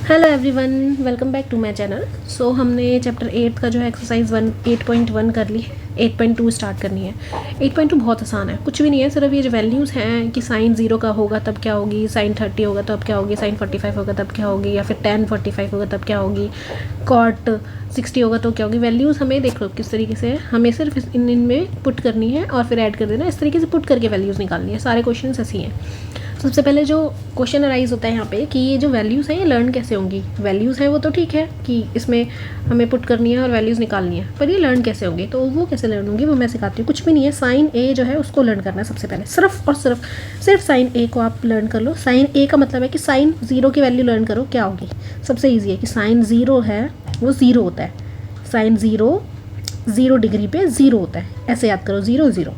Hello everyone, welcome back to my channel. So हमने chapter 8 का जो है एक्सरसाइज 8.1 कर ली। 8.2 स्टार्ट करनी है। 8.2 बहुत आसान है, कुछ भी नहीं है, सिर्फ ये जो वैल्यूज़ हैं कि साइन 0 का होगा तब क्या होगी, साइन 30 होगा तब क्या होगी, साइन 45 होगा तब क्या होगी, या फिर tan 45 होगा तब क्या होगी, cot 60 होगा तो क्या होगी। वैल्यूज़ हमें देख लो किस तरीके से हमें सिर्फ इनमें पुट करनी है और फिर ऐड कर देना। इस तरीके से पुट करके वैल्यूज़ निकालनी है। सारे क्वेश्चन ऐसे ही हैं। सबसे पहले जो क्वेश्चन अराइज होता है यहाँ पे कि ये जो वैल्यूज़ हैं ये लर्न कैसे होंगी। वैल्यूज़ हैं वो तो ठीक है कि इसमें हमें पुट करनी है और वैल्यूज़ निकालनी है, पर ये लर्न कैसे होंगी, तो वो कैसे लर्न होंगी वो मैं सिखाती हूँ। कुछ भी नहीं है, साइन ए जो है उसको लर्न करना है सबसे पहले। सिर्फ और सिर्फ साइन ए को आप लर्न कर लो। साइन ए का मतलब है कि साइन 0 की वैल्यू लर्न करो क्या होगी। सबसे ईजी है कि साइन 0 है वो 0 होता है। साइन 0 डिग्री पे 0 होता है, ऐसे याद करो 0 0।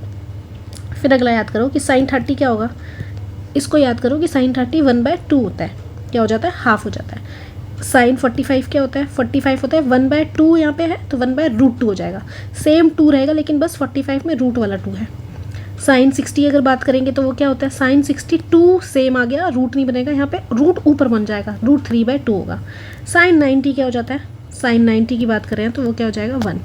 फिर अगला याद करो कि साइन 30 क्या होगा। इसको याद करो कि साइन 30 1/2 होता है, क्या हो जाता है, हाफ हो जाता है। साइन 45 क्या होता है, 45 होता है 1/2, यहाँ पे है तो 1/√2 हो जाएगा। सेम 2 रहेगा लेकिन बस 45 में रूट वाला 2 है। साइन 60 अगर बात करेंगे तो वो क्या होता है, साइन 62 सेम आ गया, रूट नहीं बनेगा, यहाँ पे रूट ऊपर बन जाएगा, √3/2 होगा। साइन 90 क्या हो जाता है, साइन 90 की बात करें तो वो क्या हो जाएगा 1।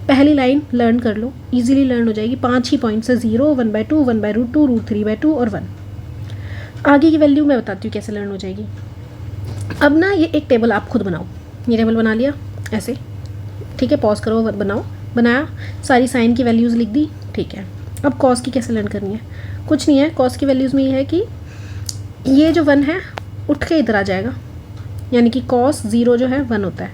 पहली लाइन लर्न कर लो, इजीली लर्न हो जाएगी। 5 ही पॉइंट से 0, 1/2, 1/√2, √3/2 और 1। आगे की वैल्यू मैं बताती हूँ कैसे लर्न हो जाएगी। अब ना ये एक टेबल आप खुद बनाओ। ये टेबल बना लिया ऐसे, ठीक है, पॉज करो, बनाओ। बनाया, सारी साइन की वैल्यूज़ लिख दी, ठीक है। अब कॉस की कैसे लर्न करनी है, कुछ नहीं है। कॉस की वैल्यूज़ में ये है कि ये जो 1 है उठ के इधर आ जाएगा, यानी कि कॉस 0 जो है 1 होता है।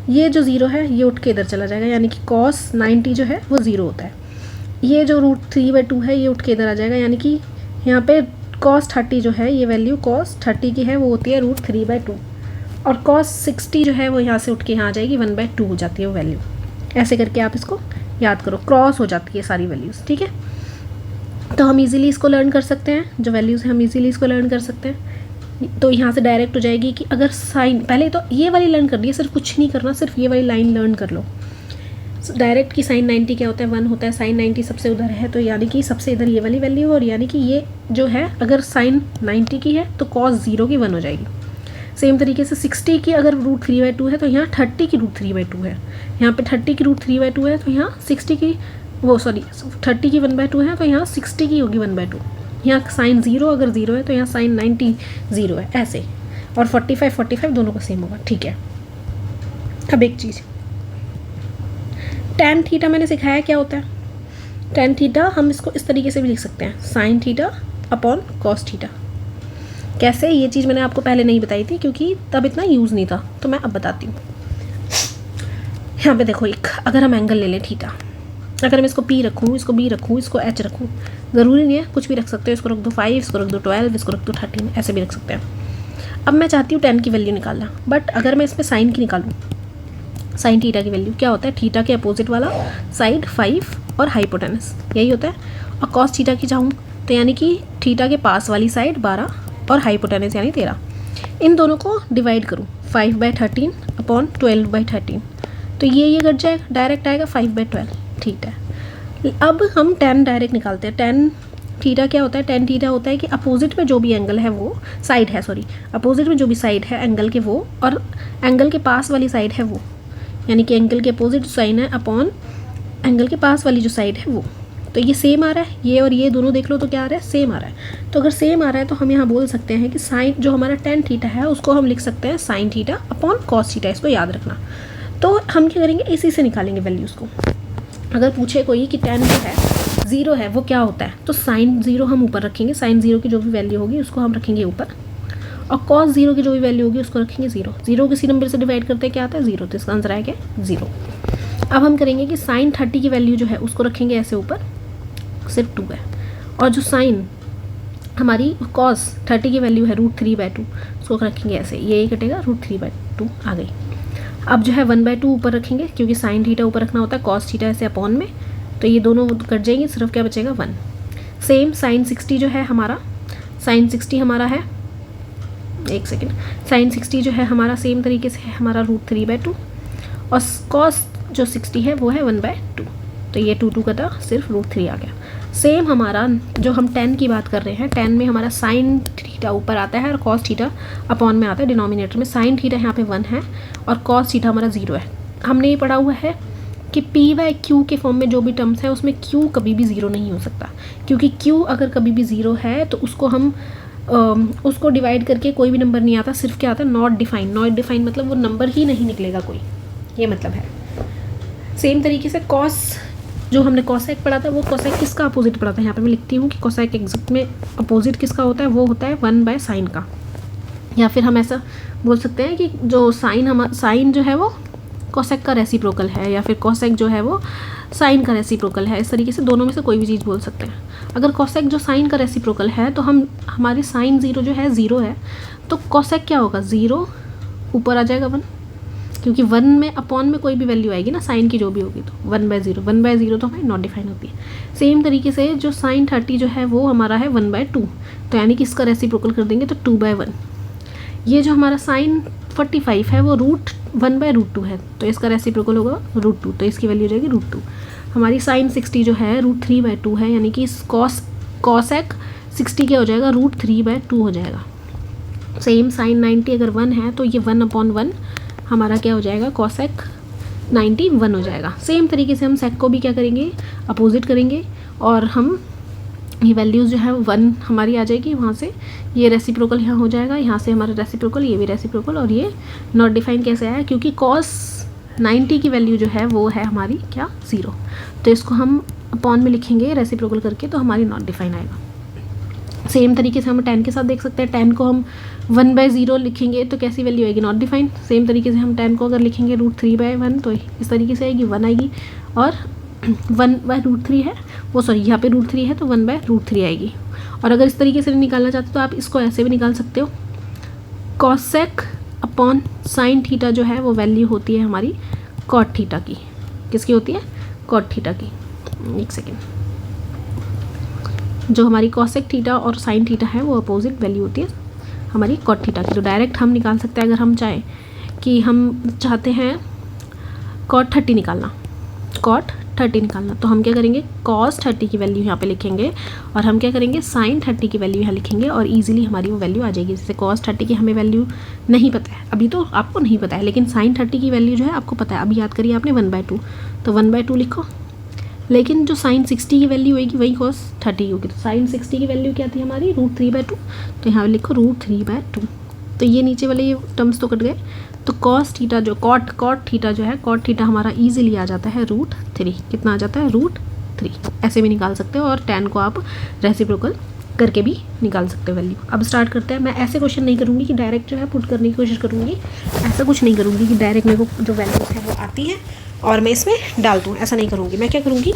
ये जो 0 है ये उठ के इधर चला जाएगा, यानी कि कॉस 90 जो है वो 0 होता है। ये जो √3/2 है ये उठ के इधर आ जाएगा, यानी कि यहाँ पे cos 30 जो है ये वैल्यू cos 30 की है, वो होती है √3/2। और cos 60 जो है वो यहाँ से उठ के यहाँ आ जाएगी, 1/2 हो जाती है वो वैल्यू। ऐसे करके आप इसको याद करो, क्रॉस हो जाती है सारी वैल्यूज़, ठीक है। तो हम इजीली इसको लर्न कर सकते हैं, जो वैल्यूज़ हैं हम इजीली इसको लर्न कर सकते हैं। तो यहाँ से डायरेक्ट हो जाएगी कि अगर साइन, पहले तो ये वाली लर्न करनी है, सिर्फ कुछ नहीं करना, सिर्फ ये वाली लाइन लर्न कर लो डायरेक्ट कि साइन 90 क्या होता है, 1 होता है। साइन 90 सबसे उधर है तो यानी कि सबसे इधर ये वाली वैल्यू, और यानी कि ये जो है अगर साइन 90 की है तो cos 0 की 1 हो जाएगी। सेम तरीके से 60 की अगर √3/2 है तो यहाँ 30 की √3/2 है। यहाँ पे 30 की √3/2 है तो यहाँ 60 की 30 की 1/2 है तो यहाँ 60 की होगी 1/2। यहाँ साइन 0 अगर 0 है तो यहाँ साइन 90 0 है, ऐसे। और 45 दोनों का सेम होगा, ठीक है। अब एक चीज़, tan थीटा मैंने सिखाया क्या होता है। tan थीटा हम इसको इस तरीके से भी लिख सकते हैं, sine theta upon cos theta. कैसे, ये चीज़ मैंने आपको पहले नहीं बताई थी क्योंकि तब इतना यूज़ नहीं था, तो मैं अब बताती हूँ। यहाँ पे देखो, एक अगर हम एंगल ले लें थीटा, अगर मैं इसको P रखूँ, इसको B रखूँ, इसको H रखूँ, ज़रूरी नहीं है, कुछ भी रख सकते हो। इसको रख दो 5, इसको रख दो 12, इसको रख दो 13, ऐसे भी रख सकते हैं। अब मैं चाहती हूँ tan की वैल्यू निकालना, बट अगर मैं इसमें साइन की निकालूँ, साइन थीटा की वैल्यू क्या होता है, थीटा के अपोजिट वाला साइड 5 और हाइपोटेनस, यही होता है। और cos थीटा की चाहूँ तो यानी कि थीटा के पास वाली साइड 12 और हाइपोटेनस यानी 13, इन दोनों को डिवाइड करूँ 5/13 अपॉन 12/13, तो ये कट जाएगा, डायरेक्ट आएगा 5/12, ठीक है। अब हम tan डायरेक्ट निकालते हैं। tan थीटा क्या होता है, tan थीटा होता है कि अपोजिट में जो भी एंगल है वो साइड है, अपोजिट में जो भी साइड है एंगल के वो, और एंगल के पास वाली साइड है वो, यानी कि एंगल के अपोजिट साइन है अपॉन एंगल के पास वाली जो साइड है वो। तो ये सेम आ रहा है, ये और ये दोनों देख लो तो क्या आ रहा है, सेम आ रहा है। तो अगर सेम आ रहा है तो हम यहाँ बोल सकते हैं कि साइन जो हमारा tan थीटा है उसको हम लिख सकते हैं sine theta upon cos theta, इसको याद रखना। तो हम क्या करेंगे, इसी से निकालेंगे वैल्यूज़ को। अगर पूछे कोई कि tan जो है 0 है वो क्या होता है, तो साइन 0 हम ऊपर रखेंगे, साइन 0 की जो भी वैल्यू होगी उसको हम रखेंगे ऊपर, और cos 0 की जो भी वैल्यू होगी उसको रखेंगे 0। 0 किसी नंबर से डिवाइड करते हैं क्या आता है, 0, तो इसका आंसर आएगा 0। अब हम करेंगे कि साइन 30 की वैल्यू जो है उसको रखेंगे ऐसे ऊपर, सिर्फ 2 है, और जो साइन हमारी cos 30 की वैल्यू है √3/2, उसको रखेंगे ऐसे, ये कटेगा √3/2 आ गई। अब जो है 1/2 ऊपर रखेंगे क्योंकि साइन थीटा ऊपर रखना होता है, cos थीटा ऐसे अपॉन में, तो ये दोनों कट जाएंगे, सिर्फ क्या बचेगा 1। सेम साइन 60 जो है हमारा, साइन 60 हमारा है, एक सेकेंड, साइन 60 जो है हमारा सेम तरीके से है हमारा √3/2, और cos जो 60 है वो है 1/2, तो ये 2 कटा, सिर्फ √3 आ गया। सेम हमारा जो हम tan की बात कर रहे हैं, tan में हमारा sin थीटा ऊपर आता है और cos थीटा अपॉन में आता है डिनोमिनेटर में। sin थीटा यहाँ पे 1 है और cos थीटा हमारा 0 है। हमने ये पढ़ा हुआ है कि P/Q के फॉर्म में जो भी टर्म्स है उसमें Q कभी भी 0 नहीं हो सकता, क्योंकि Q अगर कभी भी 0 है तो उसको हम उसको डिवाइड करके कोई भी नंबर नहीं आता, सिर्फ क्या आता है, नॉट डिफाइन। नॉट डिफाइन मतलब वो नंबर ही नहीं निकलेगा कोई, ये मतलब है। सेम तरीके से कॉस, जो हमने कॉसेक पढ़ा था वो कॉसेक किसका अपोजिट पढ़ा था, यहाँ पे मैं लिखती हूँ कि कॉसेक एग्जैक्ट में अपोजिट किसका होता है, वो होता है 1/sin का। या फिर हम ऐसा बोल सकते हैं कि जो साइन जो है वो कॉसेक का रेसिप्रोकल है, या फिर कॉसेक जो है वो साइन का रेसिप्रोकल है। इस तरीके से दोनों में से कोई भी चीज़ बोल सकते हैं। अगर कॉसेक जो साइन का रेसिप्रोकल है तो हमारे साइन 0 जो है 0 है, तो कॉसेक क्या होगा, 0 ऊपर आ जाएगा 1, क्योंकि 1 में अपॉन में कोई भी वैल्यू आएगी ना साइन की जो भी होगी, तो 1/0 1/0 तो हमारी नॉट डिफाइन होती है। सेम तरीके से जो sin 30 जो है वो हमारा है 1/2, तो यानी कि इसका रेसिप्रोकल कर देंगे तो 2/1। ये जो हमारा sin 45 है वो √1/√2 है, तो इसका रेसिप्रोकल होगा √2, तो इसकी वैल्यू हो जाएगी √2। हमारी sin 60 जो है √3/2 है, यानी कि इस कॉसेक 60 क्या हो जाएगा, √3/2 हो जाएगा। सेम sin 90 अगर 1 है तो ये 1/1 हमारा क्या हो जाएगा, कॉसेक 90 1 हो जाएगा। सेम तरीके से हम सेक को भी क्या करेंगे, अपोजिट करेंगे, और हम ये वैल्यूज़ जो है 1 हमारी आ जाएगी वहाँ से, ये रेसिप्रोकल यहाँ हो जाएगा, यहाँ से हमारा रेसिप्रोकल, ये भी रेसिप्रोकल, और ये नॉट डिफाइन कैसे आया, क्योंकि cos 90 की वैल्यू जो है वो है हमारी क्या, 0, तो इसको हम अपॉन में लिखेंगे रेसिप्रोकल करके, तो हमारी नॉट डिफाइन आएगा। सेम तरीके से हम tan के साथ देख सकते हैं, tan को हम 1/0 लिखेंगे तो कैसी वैल्यू आएगी, नॉट डिफाइन। सेम तरीके से हम tan को अगर लिखेंगे √3/1 तो इस तरीके से आएगी, 1 आएगी, और 1/√3 है वो, सॉरी यहाँ पे √3 है तो 1/√3 आएगी। और अगर इस तरीके से निकालना चाहते हो तो आप इसको ऐसे भी निकाल सकते हो, कॉसेक अपॉन साइन थीटा जो है वो वैल्यू होती है हमारी कॉट थीटा की। किसकी होती है, कॉट थीटा की। एक सेकेंड, जो हमारी कॉसेक थीटा और साइन थीटा है वो अपोजिट वैल्यू होती है हमारी कॉट थीटा की। तो डायरेक्ट हम निकाल सकते हैं, अगर हम चाहें कि हम चाहते हैं कॉट 30 निकालना, कॉट 30 निकालना, तो हम क्या करेंगे, cos 30 की वैल्यू यहाँ पे लिखेंगे, और हम क्या करेंगे, sin 30 की वैल्यू यहाँ लिखेंगे, और इजीली हमारी वो वैल्यू आ जाएगी। जैसे cos 30 की हमें वैल्यू नहीं पता है, अभी तो आपको नहीं पता है, लेकिन sin 30 की वैल्यू जो है आपको पता है। अभी याद करिए आपने 1/2, तो 1/2 लिखो, लेकिन जो sin 60 की वैल्यू होगी वही cos 30 होगी। तो sin 60 की वैल्यू क्या थी हमारी, √3/2, तो यहाँ लिखो √3/2। तो ये नीचे वाले ये टर्म्स तो कट गए, तो cos थीटा जो कॉट थीटा जो है, कॉट थीटा हमारा इजीली आ जाता है √3। कितना आ जाता है, √3। ऐसे भी निकाल सकते हो, और tan को आप रेसिप्रोकल करके भी निकाल सकते हो वैल्यू। अब स्टार्ट करते हैं। मैं ऐसे क्वेश्चन नहीं करूँगी कि डायरेक्ट जो है पुट करने की कोशिश करूँगी, ऐसा कुछ नहीं करूँगी कि डायरेक्ट मेरे को जो वैल्यूज़ है वो आती हैं और मैं इसमें डाल दूँ, ऐसा नहीं करूँगी। मैं क्या करूँगी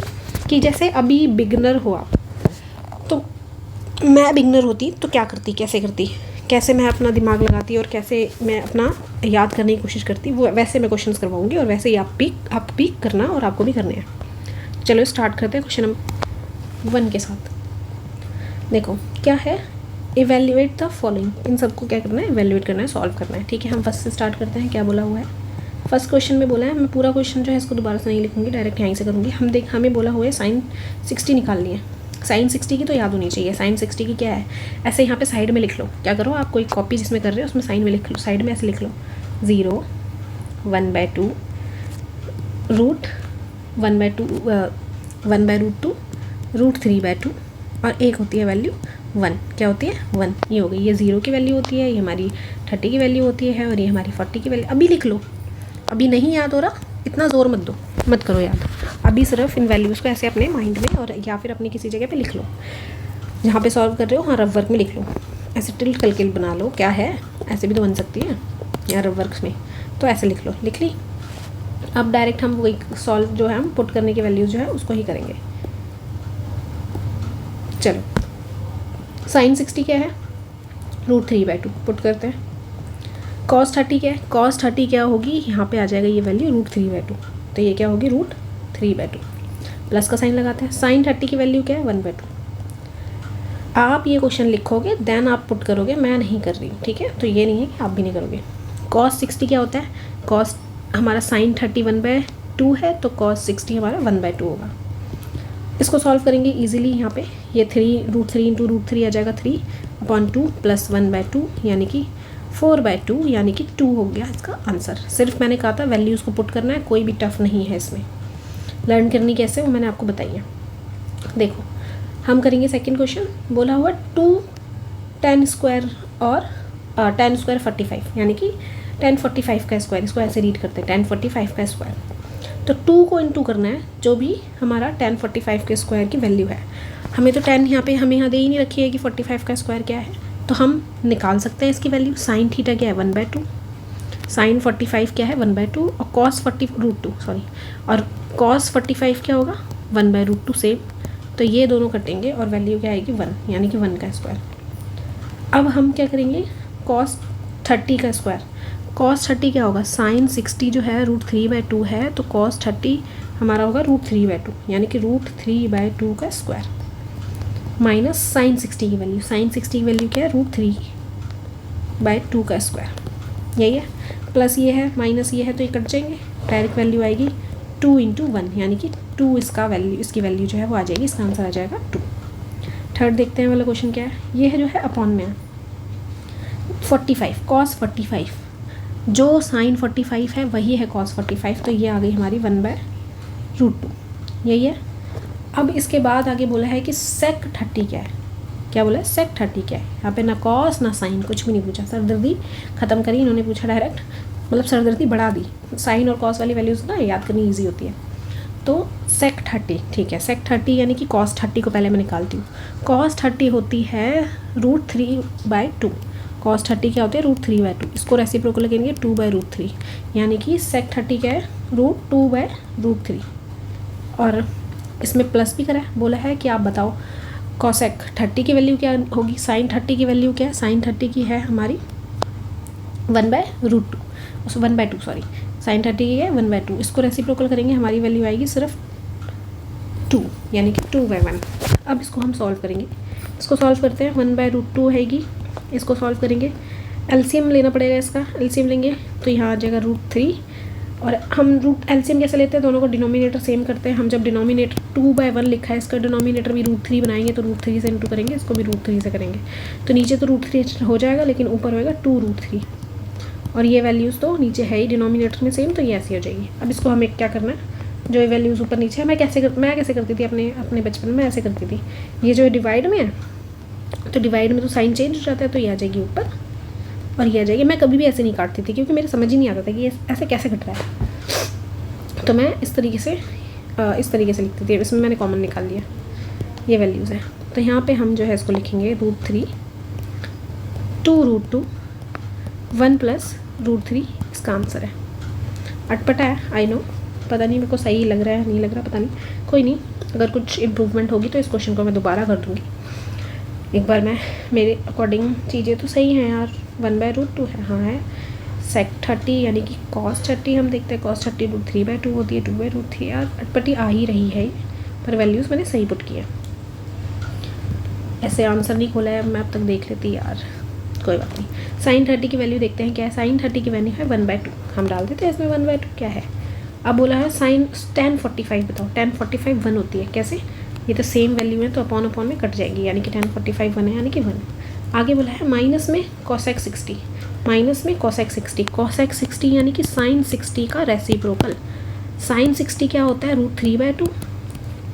कि जैसे अभी बिगनर हो आप, तो मैं बिगनर होती तो क्या करती, कैसे मैं अपना दिमाग लगाती और कैसे मैं अपना याद करने की कोशिश करती, वो वैसे मैं क्वेश्चंस करवाऊंगी, और वैसे ही आप भी करना और आपको भी करने हैं। चलो स्टार्ट करते हैं क्वेश्चन नंबर 1 के साथ। देखो क्या है, इवेल्युएट द फॉलोइंग। इन सबको क्या करना है, इवेल्युएट करना है, सॉल्व करना है। ठीक है, हम फर्स्ट से स्टार्ट करते हैं। क्या बोला हुआ है, फर्स्ट क्वेश्चन में बोला है, मैं पूरा क्वेश्चन जो है इसको दोबारा से नहीं लिखूंगी, डायरेक्ट यहीं से करूँगी। हमें बोला हुआ है sin 60 निकालनी है। sin 60 की तो याद होनी चाहिए। sin 60 की क्या है, ऐसे यहाँ पे साइड में लिख लो। क्या करो, आप कोई कॉपी जिसमें कर रहे हो उसमें साइन में लिख लो, साइड में ऐसे लिख लो 0 1/2 1/√2 √3/2, और एक होती है वैल्यू 1। क्या होती है, 1। ये हो गई, ये 0 की वैल्यू होती है, ये हमारी 30 की वैल्यू होती है, और ये हमारी 40 की वैल्यू। अभी लिख लो, अभी नहीं याद हो रहा इतना ज़ोर मत करो याद, अभी सिर्फ इन वैल्यूज़ को ऐसे अपने माइंड में, और या फिर अपनी किसी जगह पे लिख लो, जहाँ पे सॉल्व कर रहे हो, हाँ रफ वर्क में लिख लो, ऐसे टिल्ट करके बना लो। क्या है, ऐसे भी तो बन सकती है या रफ वर्क में, तो ऐसे लिख लो, लिख ली। अब डायरेक्ट हम वही सॉल्व जो है हम पुट करने की वैल्यूज़ जो है उसको ही करेंगे। चलो, sin 60 क्या है, √3/2 पुट करते हैं। cos 30 क्या है, cos 30 क्या होगी, यहाँ पे आ जाएगा ये वैल्यू √3/2, तो ये क्या होगी √3/2, प्लस का साइन लगाते हैं। sin 30 की वैल्यू क्या है, 1/2। आप ये क्वेश्चन लिखोगे देन आप पुट करोगे, मैं नहीं कर रही हूँ, ठीक है। तो ये नहीं है कि आप भी नहीं करोगे। cos 60 क्या होता है, cos हमारा sin 30 1/2 है, तो cos 60 हमारा 1/2 होगा। इसको सॉल्व करेंगे इजीली। यहाँ पे ये 3√3 इंटू √3 आ जाएगा 3/2 प्लस 1/2 यानी कि 4/2 यानी कि 2 हो गया इसका आंसर। सिर्फ मैंने कहा था वैल्यूज़ को पुट करना है, कोई भी टफ नहीं है इसमें। लर्न करनी कैसे वो मैंने आपको बताई है। देखो हम करेंगे सेकंड क्वेश्चन। बोला हुआ 2 10² और 10² 45 यानी कि 1045 का स्क्वायर, इसको ऐसे रीड करते हैं 1045 का स्क्वायर। तो 2 को इंटू करना है जो भी हमारा 1045 के स्क्वायर की वैल्यू है। हमें तो 10 यहाँ पे हमें यहाँ दे ही नहीं रखी है कि 45 का स्क्वायर क्या है, तो हम निकाल सकते हैं इसकी वैल्यू। साइन थीटा क्या है 1/2, साइन 45 क्या है 1/2 और कॉस 40√2 सॉरी और कॉस 45 क्या होगा 1/√2 सेम। तो ये दोनों कटेंगे और वैल्यू क्या आएगी 1 यानी कि 1 का स्क्वायर। अब हम क्या करेंगे कॉस 30 का स्क्वायर। कॉस 30 क्या होगा साइन 60 जो है √3/2 है, तो कॉस 30 हमारा होगा √3/2 यानी कि √3/2 का स्क्वायर माइनस साइन 60 की वैल्यू। साइन 60 की वैल्यू क्या है √3/2 का स्क्वायर, यही है। प्लस ये है माइनस ये है तो ये कट जाएंगे, डायरेक्ट वैल्यू आएगी 2 × 1 यानी कि 2 इसका वैल्यू, इसकी वैल्यू जो है वो आ जाएगी, इसका आंसर आ जाएगा 2। थर्ड देखते हैं वाला क्वेश्चन क्या है। ये है जो है अपॉन में है 45 कॉस 45, जो साइन 45 है वही है कॉस 45, तो ये आ गई हमारी 1/√2, यही है। अब इसके बाद आगे बोला है कि सेक 30 क्या है। क्या बोला है सेक 30 क्या है। यहाँ पे ना कॉस ना साइन, कुछ भी नहीं पूछा, सरदर्दी ख़त्म करी इन्होंने, पूछा डायरेक्ट, मतलब सरदर्दी बढ़ा दी। साइन और कॉस वाली वैल्यूज़ ना याद करनी ईजी होती है। तो सेक 30 ठीक है, सेक 30 यानी कि कॉस 30 को पहले मैं निकालती हूँ। कॉस 30 होती है √3/2, कॉस 30 क्या होती है √3/2, इसको रेसिप्रोकल करेंगे 2/√3 यानी कि सेक 30 क्या है √2/√3। और इसमें प्लस भी करा है, बोला है कि आप बताओ कॉसेक 30 की वैल्यू क्या होगी, साइन 30 की वैल्यू क्या है। साइन 30 की है हमारी 1/√2 1/2 सॉरी, साइन 30 की है 1/2, इसको रेसिप्रोकल करेंगे हमारी वैल्यू आएगी सिर्फ 2 यानी कि 2/1। अब इसको हम सॉल्व करेंगे, इसको सॉल्व करते हैं 1/√2 हैगी, इसको सॉल्व करेंगे। एलसीएम लेना पड़ेगा इसका, एलसीएम लेंगे तो यहाँ आ जाएगा √3 और हम एलसीएम कैसे लेते हैं, दोनों को डिनोमिनेटर सेम करते हैं। हम जब डिनोमिनेटर 2/1 लिखा है, इसका डिनोमिनेटर भी √3 बनाएंगे तो √3 से इंटू करेंगे, इसको भी √3 से करेंगे, तो नीचे तो √3 हो जाएगा लेकिन ऊपर होएगा 2√3 और ये वैल्यूज़ तो नीचे है ही डिनोमिनेटर में सेम, तो ये ऐसी हो जाएगी। अब इसको हमें क्या करना है, जो ये वैल्यूज़ ऊपर नीचे है, मैं कैसे करती थी अपने बचपन में ऐसे करती थी। ये जो डिवाइड में है तो डिवाइड में तो साइन चेंज हो जाता है, तो ये आ जाएगी ऊपर और ये आ जाएगी। मैं कभी भी ऐसे नहीं काटती थी क्योंकि मेरे समझ ही नहीं आता था कि ये ऐसे कैसे कट रहा है, तो मैं इस तरीके से लिखती थी। इसमें मैंने कॉमन निकाल लिया, ये वैल्यूज़ हैं। तो यहाँ पे हम जो है इसको लिखेंगे √3 2√2 1 + √3, इसका आंसर है। अटपटा है आई नो, पता नहीं मेरे को सही लग रहा है नहीं लग रहा, पता नहीं, कोई नहीं, अगर कुछ इम्प्रूवमेंट होगी तो इस क्वेश्चन को मैं दोबारा कर दूँगी। एक बार मैं मेरे अकॉर्डिंग चीज़ें तो सही हैं यार, 1/√2 है, हाँ है। सेक 30 यानी कि कॉस 30 हम देखते हैं, कॉस 30 √3/2 होती है 2/√3, यार अटपटी आ ही रही है, पर वैल्यूज़ मैंने सही पुट किया। ऐसे आंसर नहीं खोला है मैं अब तक, देख लेती यार, कोई बात नहीं। साइन 30 की वैल्यू देखते हैं क्या है। साइन 30 की वैल्यू है 1/2, हम डाल देते हैं इसमें 1/2 क्या है। अब बोला है साइन 1045 बताओ, 1045 1 होती है कैसे, ये तो सेम वैल्यू है तो अपॉन में कट जाएगी यानी कि 1045 1 है यानी कि 1। आगे बोला है माइनस में कॉसेक 60, माइनस में कॉसेक 60, कॉसेक 60 यानी कि साइन 60 का रेसिप्रोकल। साइन 60 क्या होता है √3/2,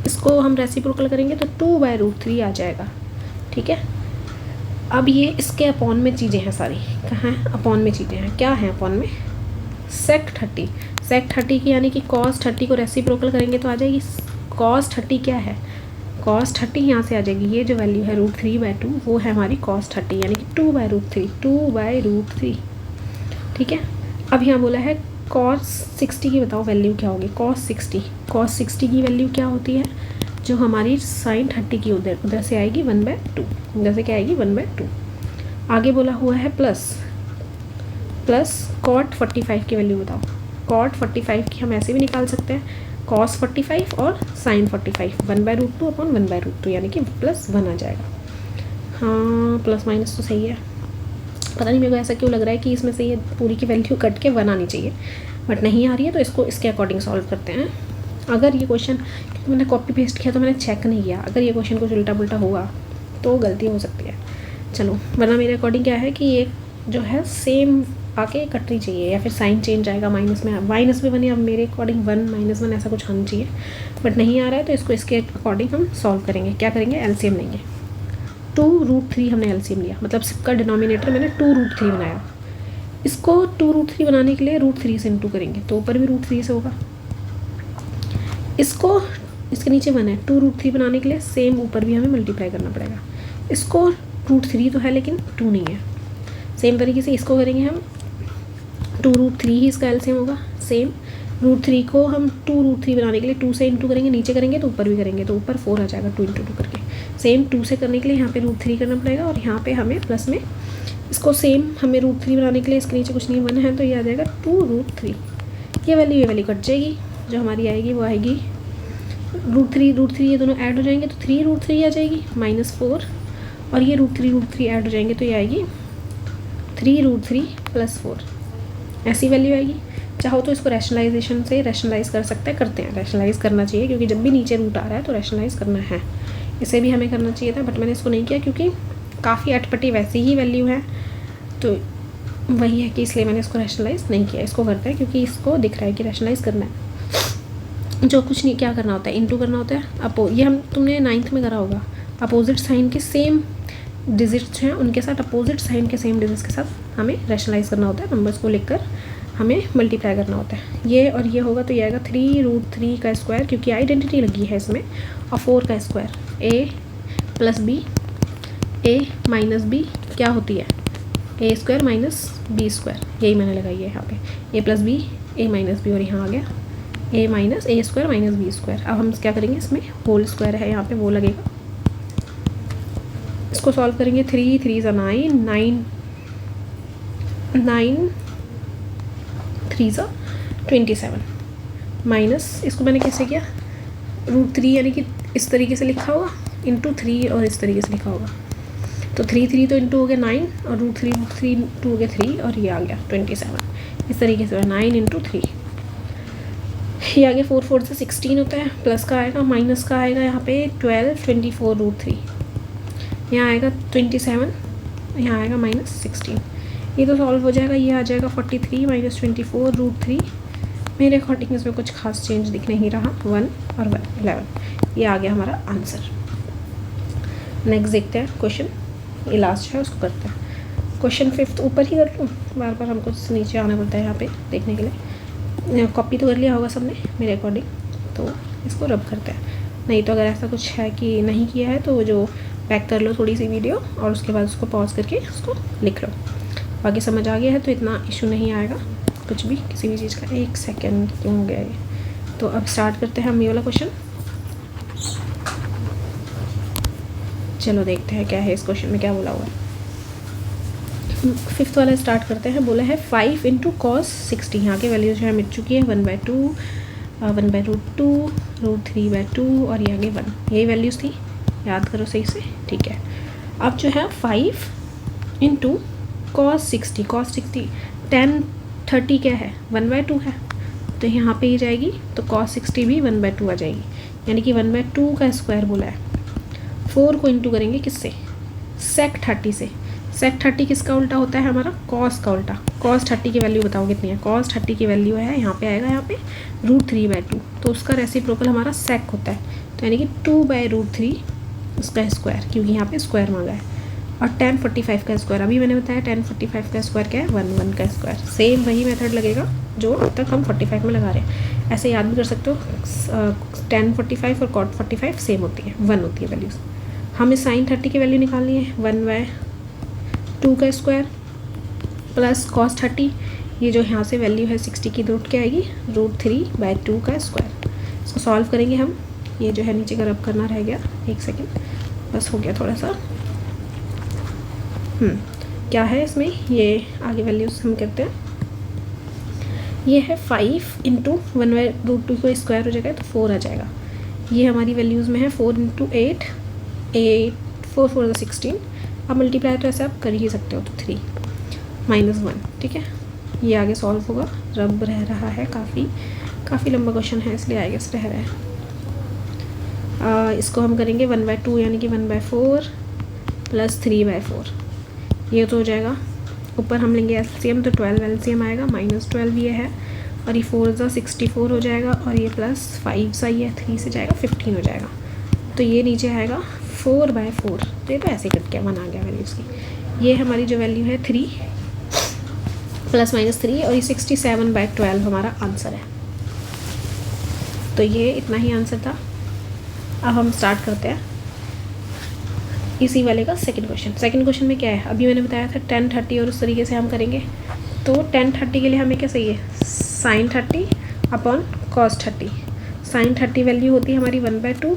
इसको हम रेसिप्रोकल करेंगे तो 2/√3 आ जाएगा, ठीक है। अब ये इसके अपॉन में चीज़ें हैं सारी, कहाँ हैं अपॉन में चीज़ें हैं, क्या हैं अपॉन में, सेक 30, सेक 30 की यानी कि कॉस 30 को रेसिप्रोकल करेंगे तो आ जाएगी कॉस 30 क्या है, कॉस 30 यहाँ से आ जाएगी, ये जो वैल्यू है √3/2 वो है हमारी कॉस 30 यानी कि 2/√3, ठीक है। अब यहाँ बोला है कॉस 60 की बताओ वैल्यू क्या होगी। कॉस 60 की वैल्यू क्या होती है, जो हमारी साइन 30 की उधर से आएगी 1/2, उधर से क्या आएगी 1/2। आगे बोला हुआ है प्लस कॉट 45 की वैल्यू बताओ। कॉट 45 की हम ऐसे भी निकाल सकते हैं, कॉस 45 और साइन 45 1/√2 अपॉन 1/√2 यानी कि +1 आ जाएगा। हाँ प्लस माइनस तो सही है, पता नहीं मेरे को ऐसा क्यों लग रहा है कि इसमें से ये पूरी की वैल्यू कट के 1 आनी चाहिए, बट नहीं आ रही है, तो इसको इसके अकॉर्डिंग सॉल्व करते हैं। अगर ये क्वेश्चन मैंने कॉपी पेस्ट किया तो मैंने चेक नहीं किया, अगर ये क्वेश्चन कुछ उल्टा पुल्टा हुआ तो गलती हो सकती है। चलो, वरना मेरे अकॉर्डिंग क्या है कि ये जो है सेम आके कटनी चाहिए, या फिर साइन चेंज आएगा माइनस में, माइनस में बने। अब मेरे अकॉर्डिंग 1 -1 ऐसा कुछ आना चाहिए, बट नहीं आ रहा है, तो इसको इसके अकॉर्डिंग हम सॉल्व करेंगे। क्या करेंगे, एलसीएम लेंगे। 2√3 हमने एलसीएम लिया, मतलब सबका डिनोमिनेटर मैंने 2√3 बनाया। इसको 2√3 बनाने के लिए √3 से इंटू करेंगे, तो ऊपर भी √3 से होगा। इसको इसके नीचे 1 है, 2√3 बनाने के लिए सेम ऊपर भी हमें मल्टीप्लाई करना पड़ेगा। इसको √3 तो है लेकिन 2 नहीं है। सेम तरीके से इसको करेंगे हम, 2√3 ही इसका एलसीएम होगा। सेम √3 को हम 2√3 बनाने के लिए 2 से इंटू करेंगे, नीचे करेंगे तो ऊपर भी करेंगे, तो ऊपर 4 आ जाएगा 2 × 2 करके। सेम 2 से करने के लिए यहाँ पे √3 करना पड़ेगा, और यहाँ पे हमें प्लस में इसको सेम हमें √3 बनाने के लिए इसके नीचे कुछ नहीं 1 है, तो ये आ जाएगा 2√3। ये वैल्यू कट जाएगी, जो हमारी आएगी वो आएगी √3 ये दोनों ऐड हो जाएंगे तो 3√3 आ जाएगी -4, और ये √3 ऐड हो जाएंगे तो ये आएगी 3√3 + 4। ऐसी वैल्यू आएगी। चाहो तो इसको रैशनलाइजेशन से रैशनलाइज़ कर सकते हैं, करते हैं, रैशनलाइज़ करना चाहिए, क्योंकि जब भी नीचे रूट आ रहा है तो रैशनलाइज़ करना है। इसे भी हमें करना चाहिए था, बट मैंने इसको नहीं किया क्योंकि काफ़ी अटपटी वैसी ही वैल्यू है, तो वही है कि इसलिए मैंने इसको रैशनलाइज़ नहीं किया। इसको करते हैं क्योंकि इसको दिख रहा है कि रैशनलाइज़ करना है। जो कुछ नहीं, क्या करना होता है, इंटू करना होता है। ये हम तुमने 9th में करा होगा। अपोजिट साइन के सेम डिजिट्स हैं, उनके साथ अपोजिट साइन के सेम डिजिट्स के साथ हमें रैशनलाइज़ करना होता है। नंबर्स को लिखकर हमें मल्टीप्लाई करना होता है। ये और ये होगा तो ये आएगा 3√3 का स्क्वायर, क्योंकि आइडेंटिटी लगी है इसमें, और 4 का square. a + b, a - b क्या होती है, a² - b², यही मैंने लगाई है यहाँ पे, a + b, a - b, और यहाँ आ गया a - a² - b²। अब हम क्या करेंगे, इसमें होल स्क्वायर है यहाँ पे, वो लगेगा। इसको सॉल्व करेंगे, 3 3 = 9, 9 3 = 27, माइनस इसको मैंने कैसे किया, √3 यानी कि इस तरीके से लिखा होगा, इंटू 3 और इस तरीके से लिखा होगा, तो 3 तो इंटू हो गया 9, और √3 इंटू हो गया 3, और ये आ गया 27। इस तरीके से 9 × 3, ये आगे 4 4 से 16 होता है, प्लस का आएगा, माइनस का आएगा यहाँ पे 12 24 √3, यहाँ आएगा 27, यहाँ आएगा -16। ये तो सॉल्व हो जाएगा, ये आ जाएगा 43 - 24 √3। मेरे अकॉर्डिंग इसमें कुछ खास चेंज दिख नहीं रहा, 1 और 1 11। ये आ गया हमारा आंसर। नेक्स्ट देखते हैं क्वेश्चन, ये लास्ट है, उसको करते हैं। क्वेश्चन 5 ऊपर ही कर लूँ, बार बार हमको नीचे आना पड़ता है यहाँ पे देखने के लिए। कॉपी तो कर लिया होगा सबने मेरे अकॉर्डिंग, तो इसको रब करते हैं। नहीं तो अगर ऐसा कुछ है कि नहीं किया है तो जो बैक कर लो थोड़ी सी वीडियो, और उसके बाद उसको पॉज करके उसको लिख लो। बाकी समझ आ गया है तो इतना इशू नहीं आएगा कुछ भी, किसी भी चीज़ का। 1 सेकेंड क्यों हो गया ये, तो अब स्टार्ट करते हैं हम ये वाला क्वेश्चन। चलो देखते हैं क्या है इस क्वेश्चन में, क्या बोला हुआ है। 5th वाला स्टार्ट करते हैं। बोला है 5 × cos 60। यहाँ की वैल्यूज जो है मिट चुकी है, 1/2, 1/√2, √3/2, और ये आगे 1, यही वैल्यूज़ थी, याद करो सही से, ठीक है। अब जो है 5 × cos 60, cos 60 tan 30 क्या है, 1/2 है, तो यहाँ पे ही जाएगी, तो cos 60 भी 1/2 आ जाएगी, यानी कि 1/2 का स्क्वायर बोला है। 4 को इंटू करेंगे किससे, sec 30 से। sec 30 किसका उल्टा होता है, हमारा cos का उल्टा। cos 30 की वैल्यू बताओ कितनी है, cos 30 की वैल्यू है, यहाँ पे आएगा, यहाँ पे √3/2, तो उसका रेसिप्रोकल हमारा sec होता है, तो यानी कि 2/√3 उसका स्क्वायर, क्योंकि यहाँ पे स्क्वायर मांगा है। और tan 45 का स्क्वायर, अभी मैंने बताया tan 45 का स्क्वायर क्या है, 1 का स्क्वायर। सेम वही मेथड लगेगा जो अब तक हम 45 में लगा रहे हैं। ऐसे याद भी कर सकते हो, tan 45 और cot 45 सेम होती है, 1 होती है वैल्यूज़। हमें sin 30 की वैल्यू निकालनी है, 1/2 का स्क्वायर प्लस cos 30, ये जो यहाँ से वैल्यू है 60 की, रूट क्या आएगी, √3/2 का स्क्वायर। इसको सॉल्व करेंगे हम, ये जो है नीचे का रब करना रह गया, 1 सेकेंड बस, हो गया थोड़ा सा। क्या है इसमें, ये आगे वैल्यूज हम करते हैं। ये है 5 × 1/√2 को स्क्वायर हो जाएगा तो 4 आ जाएगा। ये हमारी वैल्यूज़ में है 4 × 8, 4 4 16। अब मल्टीप्लाई तो ऐसे आप कर ही सकते हो, तो 3 -1, ठीक है। ये आगे सॉल्व होगा, रब रह रहा है काफ़ी, काफ़ी लंबा क्वेश्चन है इसलिए आई गेस रह रहा है। इसको हम करेंगे 1/2 यानी कि 1/4 प्लस 3/4, ये तो हो जाएगा। ऊपर हम लेंगे एलसीएम तो 12 एलसीएम आएगा, -12 ये है, और ये 4 ज़ा 64 हो जाएगा, और ये प्लस 5 सा ये 3 से जाएगा 15 हो जाएगा। तो ये नीचे आएगा 4/4, तो ये तो ऐसे कट के 1 आ गया वैल्यू इसकी। ये हमारी जो वैल्यू है 3 ±3, और ये 67/12 हमारा आंसर है। तो ये इतना ही आंसर था। अब हम स्टार्ट करते हैं इसी वाले का सेकंड क्वेश्चन। सेकंड क्वेश्चन में क्या है, अभी मैंने बताया था 10 30 और उस तरीके से हम करेंगे। तो 10 30 के लिए हमें क्या चाहिए, sin 30 upon cos 30। sin 30 value होती है हमारी 1/2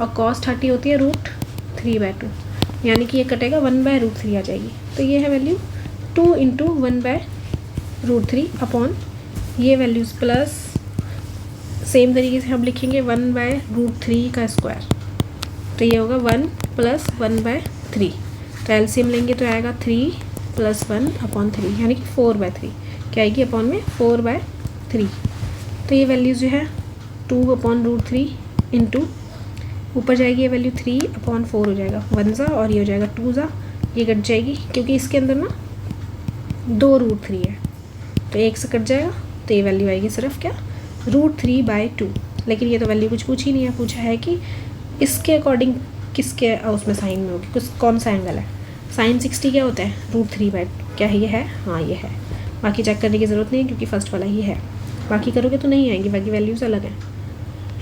और cos 30 होती है √3/2, यानी कि ये कटेगा 1/√3 आ जाएगी। तो ये है वैल्यू 2 × 1/√3 अपॉन ये वैल्यूज़ प्लस सेम तरीके से हम लिखेंगे 1/√3 का स्क्वायर, तो ये होगा 1 + 1/3। तो एलसीएम लेंगे तो आएगा 3 + 1/3 यानी कि 4/3, क्या आएगी अपॉन में 4/3। तो ये वैल्यूज़ जो है 2/√3 इंटू ऊपर जाएगी ये वैल्यू 3/4 हो जाएगा, 1 ज़ा और ये हो जाएगा 2 ज़ा, ये कट जाएगी क्योंकि इसके अंदर ना 2 √3 है, तो एक से कट जाएगा। तो ये वैल्यू आएगी सिर्फ क्या, √3/2। लेकिन ये तो वैल्यू कुछ पूछी नहीं है, पूछा है कि इसके अकॉर्डिंग किसके उसमें साइन में होगी, कौन सा एंगल है। साइन 60 क्या होता है, √3/2, क्या ये है, हाँ ये है। बाकी चेक करने की ज़रूरत नहीं है क्योंकि फर्स्ट वाला ही है, बाकी करोगे तो नहीं आएंगी, बाकी वैल्यूज़ अलग हैं।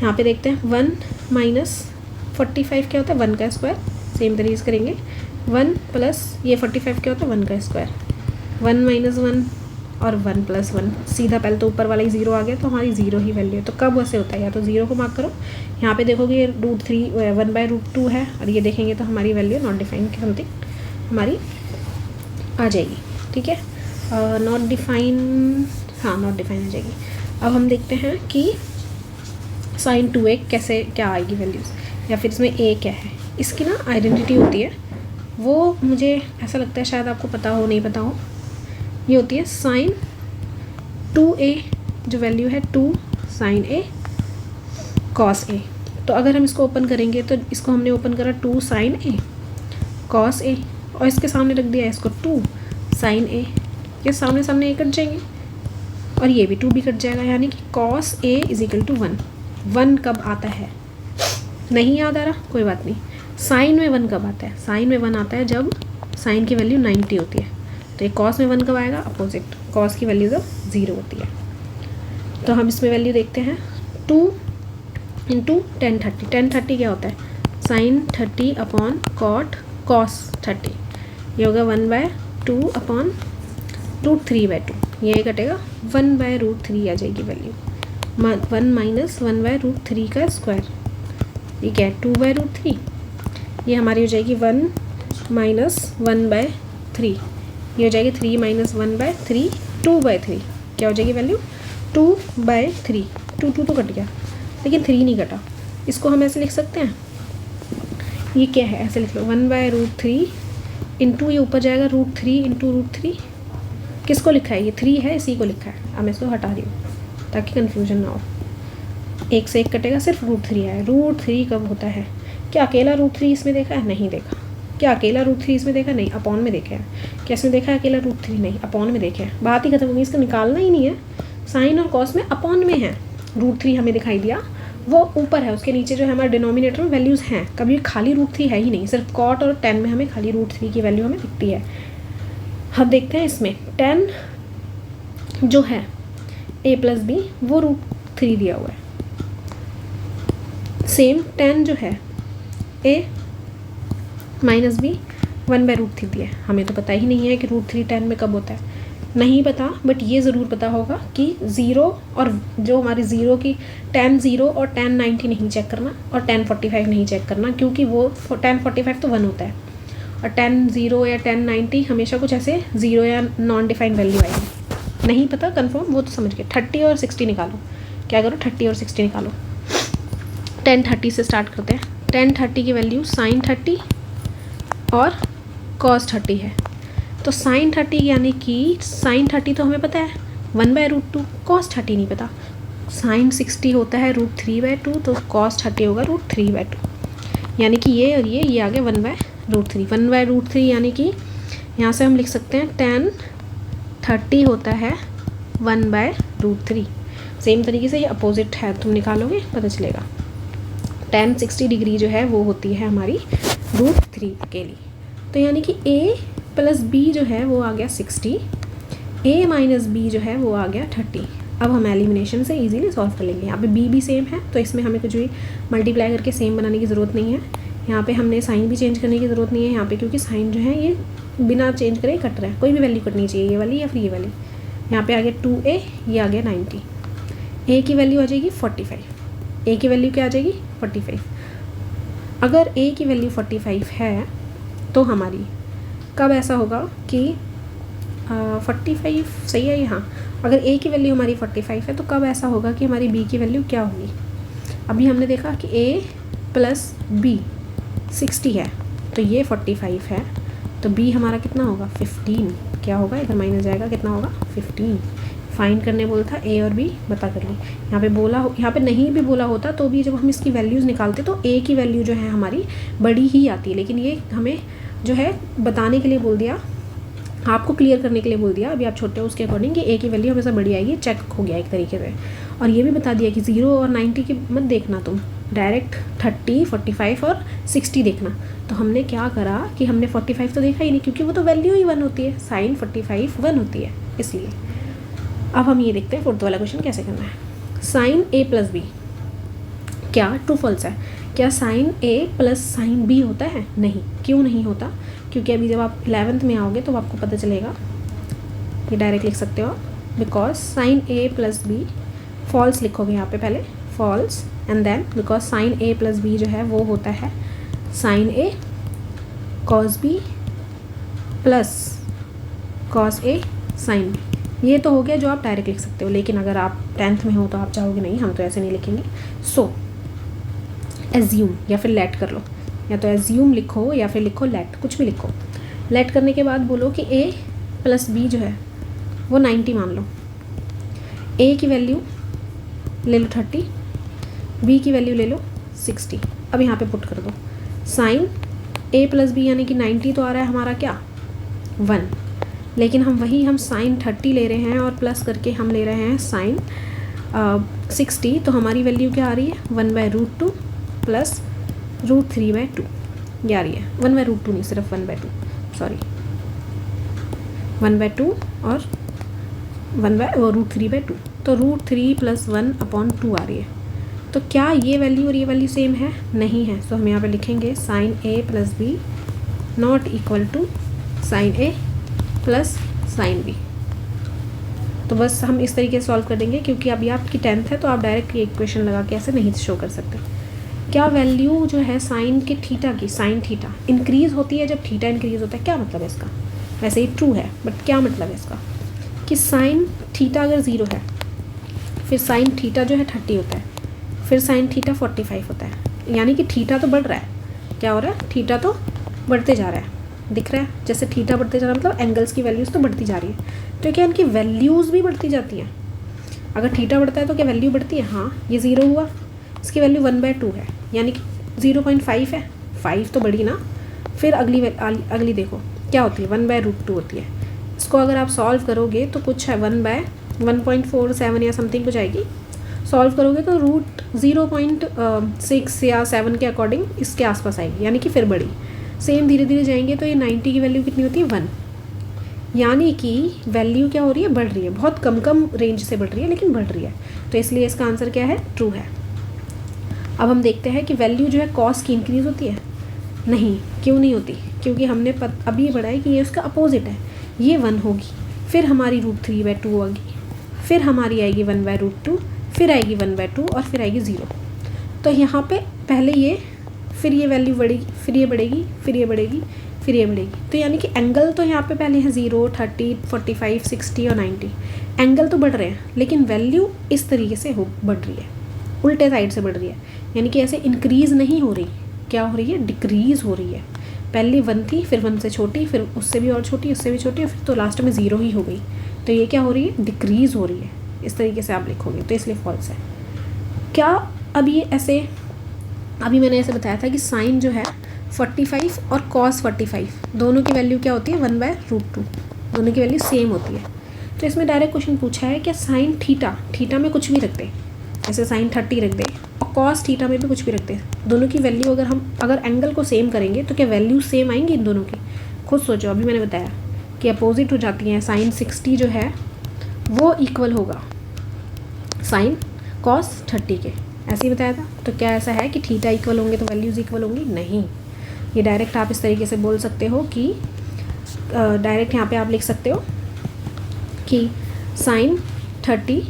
यहाँ पे देखते हैं 1 - 45 क्या होता है, 1 का स्क्वायर, सेम तरीके से करेंगे। 1 प्लस ये 45 क्या होता है, 1 का स्क्वायर, 1 - 1 और 1 + 1, सीधा पहले तो ऊपर वाला ही 0 आ गया, तो हमारी 0 ही वैल्यू है। तो कब वैसे होता है, या तो 0 को मार्क करो, यहाँ पे देखोगे √3 1/√2 है, और ये देखेंगे तो हमारी वैल्यू नॉट डिफाइंड की समथिंग हमारी आ जाएगी। ठीक है, नॉट डिफाइन, हाँ नॉट डिफाइन आ जाएगी। अब हम देखते हैं कि sin 2a कैसे क्या आएगी वैल्यूज़, या फिर इसमें a क्या है। इसकी ना आइडेंटिटी होती है, वो मुझे ऐसा लगता है शायद आपको पता हो, नहीं पता हो। ये होती है sin 2a, जो वैल्यू है 2 sin a cos a। तो अगर हम इसको ओपन करेंगे तो इसको हमने ओपन करा 2 sin a cos a, और इसके सामने रख दिया इसको 2 sin a, ये सामने सामने a कट जाएंगे और ये भी 2 भी कट जाएगा, यानी कि cos a = 1। 1 कब आता है, नहीं याद आ रहा, कोई बात नहीं। साइन में 1 कब आता है, साइन में 1 आता है जब साइन की वैल्यू 90 होती है। तो ये कॉस में 1 कब आएगा, अपोजिट, कॉस की वैल्यू जब 0 होती है। तो हम इसमें वैल्यू देखते हैं 2 × 10 30। 10 30 क्या होता है, साइन 30 अपॉन कॉस 30, ये होगा 1/2 अपॉन √3/2, ये कटेगा 1/√3 आ जाएगी वैल्यू। 1 - 1/√3 का स्क्वायर, ये क्या है 2/√3, ये हमारी हो जाएगी 1 - 1/3, ये हो जाएगी 3 - 1/3, 2/3, क्या हो जाएगी वैल्यू 2/3। 2 तो कट गया लेकिन 3 नहीं कटा। इसको हम ऐसे लिख सकते हैं, ये क्या है, ऐसे लिख लो 1/√3 इंटू ये ऊपर जाएगा √3 × √3। किसको लिखा है, ये 3 है, इसी को लिखा है। अब मैं इसको हटा रही हूँ ताकि कन्फ्यूजन ना हो। एक से एक कटेगा, सिर्फ √3 आया। √3 कब होता है, क्या अकेला √3 इसमें देखा है, नहीं देखा। क्या अकेला √3 इसमें देखा, नहीं, अपॉन में देखा है। क्या इसमें देखा है अकेला √3, नहीं, अपॉन में देखा है। बात ही खत्म होगी, इसको निकालना ही नहीं है। साइन और कॉस में अपॉन में है, √3 हमें दिखाई दिया, वो ऊपर है, उसके नीचे जो है हमारे डिनोमिनेटर में वैल्यूज़ हैं। कभी खाली √3 है ही नहीं, सिर्फ कॉट और 10 में हमें खाली √3 की वैल्यू हमें दिखती है। हम देखते हैं इसमें 10 जो है a + b, वो √3 दिया हुआ है। सेम 10 जो है a - b 1/√3 दिया है। हमें तो पता ही नहीं है कि √3 10 में कब होता है, नहीं पता, बट ये ज़रूर पता होगा कि 0 और जो हमारी 0 की 10 0 और 10 90 नहीं चेक करना, और 10 45 नहीं चेक करना, क्योंकि वो 10 45 तो 1 होता है, और 10 0 या 10 90 हमेशा कुछ ऐसे 0 या नॉन डिफाइंड वैल्यू आएगी। नहीं पता कंफर्म, वो तो समझ गए। 30 और 60 निकालो, क्या करो 30 और 60 निकालो। 10 30 से स्टार्ट करते हैं। 10 30 की वैल्यू sin 30 और cos 30 है। तो sin 30 यानी कि sin 30 तो हमें पता है 1/√2, cos 30 नहीं पता। साइन 60 होता है √3/2, तो कॉस 30 होगा √3/2, यानी कि ये और ये आ गया 1/√3। 1/√3 यानी कि यहाँ से हम लिख सकते हैं tan 30 होता है 1/√3। सेम तरीके से ये अपोजिट है, तुम निकालोगे पता चलेगा। tan 60 डिग्री जो है वो होती है हमारी √3 अकेली। तो यानी कि a + b जो है वो आ गया 60, a - b जो है वो आ गया 30। अब हम एलिमिनेशन से इजीली सॉल्व कर लेंगे। यहाँ पे b भी सेम है, तो इसमें हमें कुछ भी मल्टीप्लाई करके सेम बनाने की ज़रूरत नहीं है। यहाँ पे हमने साइन भी चेंज करने की ज़रूरत नहीं है यहाँ पे, क्योंकि साइन जो है ये बिना चेंज करे कट रहा है, कोई भी वैल्यू कटनी चाहिए, ये वाली या फिर ये वाली। यहाँ पे आ गया 2a, ये आ गया 90। a की वैल्यू आ जाएगी 45, a की वैल्यू क्या आ जाएगी 45। अगर a की वैल्यू 45 है तो हमारी कब ऐसा होगा कि 45 सही है यहाँ। अगर a की वैल्यू हमारी 45 है तो कब ऐसा होगा कि हमारी b की वैल्यू क्या होगी। अभी हमने देखा कि a + b 60 है, तो ये 45 है, तो b हमारा कितना होगा 15। क्या होगा, इधर माइनस जाएगा, कितना होगा 15। फाइंड करने बोला था, a और b बता कर ली। यहाँ पे बोला यहाँ पे नहीं भी बोला होता तो भी जब हम इसकी वैल्यूज़ निकालते तो a की वैल्यू जो है हमारी बड़ी ही आती है, लेकिन ये हमें जो है बताने के लिए बोल दिया, आपको क्लियर करने के लिए बोल दिया। अभी आप छोटे हो उसके अकॉर्डिंग कि a की वैल्यू हमेशा बड़ी आएगी, चेक हो गया एक तरीके से। और ये भी बता दिया कि 0 और 90 की मत देखना तुम, डायरेक्ट 30, 45 और 60 देखना। तो हमने क्या करा कि हमने 45 तो देखा ही नहीं, क्योंकि वो तो वैल्यू ही 1 होती है, साइन 45 1 होती है इसलिए। अब हम ये देखते हैं फोर्थ वाला क्वेश्चन कैसे करना है। साइन a + b क्या ट्रू फॉल्स है। क्या साइन a + साइन b होता है? नहीं। क्यों नहीं होता? क्योंकि अभी जब आप 11th में आओगे तो आपको पता चलेगा, ये डायरेक्ट लिख सकते हो, because sine a + b false लिखोगे यहाँ पे पहले, false, and then because sine a + b जो है वो होता है sine a cos b plus cos a sine b। ये तो हो गया जो आप डायरेक्ट लिख सकते हो, लेकिन अगर आप 10th में हो तो आप चाहोगे नहीं, हम तो ऐसे नहीं लिखेंगे। सो एज्यूम या फिर लेट कर लो, या तो एज्यूम लिखो या फिर लिखो लेट, कुछ भी लिखो। लेट करने के बाद बोलो कि a + b जो है वो 90 मान लो। a की वैल्यू ले लो 30, b की वैल्यू ले लो 60। अब यहाँ पे पुट कर दो, साइन a + b यानी कि 90 तो आ रहा है हमारा क्या 1, लेकिन हम साइन 30 ले रहे हैं और प्लस करके हम ले रहे हैं साइन 60, तो हमारी वैल्यू क्या आ रही है 1/√2 प्लस √3/2 ये आ रही है। 1/√2 नहीं, सिर्फ 1/2, सॉरी 1/2 और √3/2, तो √3 + 1/2 आ रही है। तो क्या ये वैल्यू और ये वैल्यू सेम है? नहीं है। तो हम यहाँ पे लिखेंगे sine a + b not equal to sine a plus sine b। तो बस हम इस तरीके से सॉल्व कर देंगे, क्योंकि अभी आपकी 10th है तो आप डायरेक्ट ये इक्वेशन लगा के ऐसे नहीं शो कर सकते। क्या वैल्यू जो है साइन के थीटा की, साइन थीटा इंक्रीज़ होती है जब थीटा इंक्रीज़ होता है। क्या मतलब है इसका? वैसे ही ट्रू है, बट क्या मतलब है इसका कि साइन थीटा अगर 0 है, फिर साइन थीटा जो है 30 होता है, फिर साइन थीटा 45 होता है, यानी कि थीटा तो बढ़ रहा है। क्या हो रहा है? थीटा तो बढ़ते जा रहा है, दिख रहा है? जैसे थीटा बढ़ते जा रहा है मतलब एंगल्स की वैल्यूज़ तो बढ़ती जा रही है, तो क्या इनकी वैल्यूज़ भी बढ़ती जाती हैं? अगर थीटा बढ़ता है तो क्या वैल्यू बढ़ती है? हाँ, ये 0 हुआ, इसकी वैल्यू 1/2 है, यानी कि 0.5 है, 5 तो बढ़ी ना। फिर अगली देखो क्या होती है, 1/√2 होती है। इसको अगर आप सॉल्व करोगे तो कुछ है 1/1.47 या समथिंग कुछ आएगी। सॉल्व करोगे तो √0.6 या 7 के अकॉर्डिंग इसके आसपास आएगी, यानी कि फिर बढ़ी। सेम धीरे धीरे जाएंगे तो ये 90 की वैल्यू कितनी होती है 1, यानी कि वैल्यू क्या हो रही है, बढ़ रही है, बहुत कम रेंज से बढ़ रही है लेकिन बढ़ रही है। तो इसलिए इसका आंसर क्या है, ट्रू है। अब हम देखते हैं कि वैल्यू जो है कॉस की इंक्रीज़ होती है। नहीं, क्यों नहीं होती? क्योंकि हमने अभी पढ़ा है कि ये उसका अपोजिट है, ये 1 होगी, फिर हमारी √3/2 होगी, फिर हमारी आएगी 1/√2, फिर आएगी 1/2 और फिर आएगी 0। तो यहाँ पे पहले ये, फिर ये वैल्यू बढ़ेगी, फिर ये बढ़ेगी, फिर ये बढ़ेगी, फिर ये बढ़ेगी। तो यानी कि एंगल तो यहाँ पे पहले है 0, 30, 45, 60 और 90, एंगल तो बढ़ रहे हैं, लेकिन वैल्यू इस तरीके से बढ़ रही है, उल्टे साइड से बढ़ रही है, यानी कि ऐसे इंक्रीज़ नहीं हो रही। क्या हो रही है? डिक्रीज़ हो रही है। पहले 1 थी, फिर 1 से छोटी, फिर उससे भी और छोटी, उससे भी छोटी, और फिर तो लास्ट में 0 ही हो गई। तो ये क्या हो रही है? डिक्रीज़ हो रही है। इस तरीके से आप लिखोगे, तो इसलिए फॉल्स है। क्या अब ये ऐसे, अभी मैंने ऐसे बताया था कि साइन जो है 45 और कॉस 45 दोनों की वैल्यू क्या होती है 1/√2, दोनों की वैल्यू सेम होती है। तो इसमें डायरेक्ट क्वेश्चन पूछा है क्या साइन थीटा में कुछ भी रख दे, जैसे साइन 30 रख दे, और कॉस थीटा में भी कुछ भी रख दे, दोनों की वैल्यू अगर एंगल को सेम करेंगे तो क्या वैल्यू सेम आएंगी इन दोनों की? खुद सोचो, अभी मैंने बताया कि अपोजिट हो जाती हैं। साइन 60 जो है वो इक्वल होगा साइन कॉस 30 के, ऐसे ही बताया था। तो क्या ऐसा है कि थीटा इक्वल होंगे तो वैल्यूज़ इक्वल होंगी? नहीं। ये डायरेक्ट आप इस तरीके से बोल सकते हो कि डायरेक्ट यहाँ पे आप लिख सकते हो कि sine 30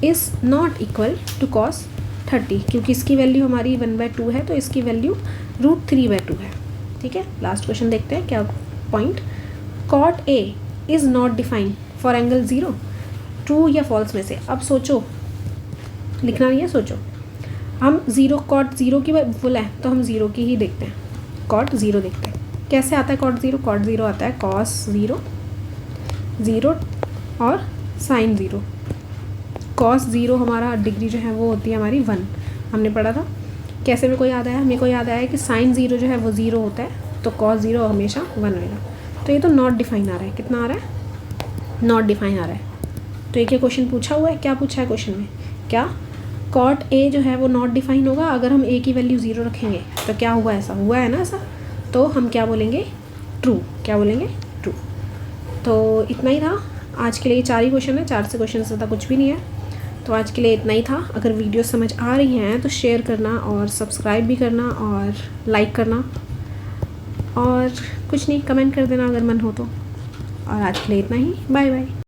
is not equal to cos 30, क्योंकि इसकी वैल्यू हमारी 1/2 है तो इसकी वैल्यू √3/2 है। ठीक है, लास्ट क्वेश्चन देखते हैं क्या point. Cot A is not defined for angle 0, true या फॉल्स में से। अब सोचो, लिखना नहीं है, सोचो। हम कॉट 0 की फुल है तो हम 0 की ही देखते हैं, कॉट 0 देखते हैं। कैसे आता है कॉट 0? कॉट 0 आता है कॉस 0 और साइन 0। कॉस 0 हमारा डिग्री जो है वो होती है हमारी 1, हमने पढ़ा था। कैसे मेरे को याद आया? मेरे को याद आया कि साइन 0 जो है वो 0 होता है, तो कॉस 0 हमेशा 1 होगा। तो ये तो नॉट डिफाइन आ रहा है। कितना आ रहा है? नॉट डिफाइन आ रहा है। तो एक क्वेश्चन पूछा हुआ है, क्या पूछा है क्वेश्चन में? क्या कॉट ए जो है वो नॉट डिफाइन होगा अगर हम ए की वैल्यू 0 रखेंगे? तो क्या हुआ? ऐसा हुआ है ना, ऐसा। तो हम क्या बोलेंगे? ट्रू। क्या बोलेंगे? ट्रू। तो इतना ही था आज के लिए। 4 ही क्वेश्चन है, 4 से क्वेश्चन से ज़्यादा कुछ भी नहीं है। तो आज के लिए इतना ही था। अगर वीडियो समझ आ रही हैं तो शेयर करना और सब्सक्राइब भी करना और लाइक करना, और कुछ नहीं, कमेंट कर देना अगर मन हो तो। और आज के लिए इतना ही। Bye bye.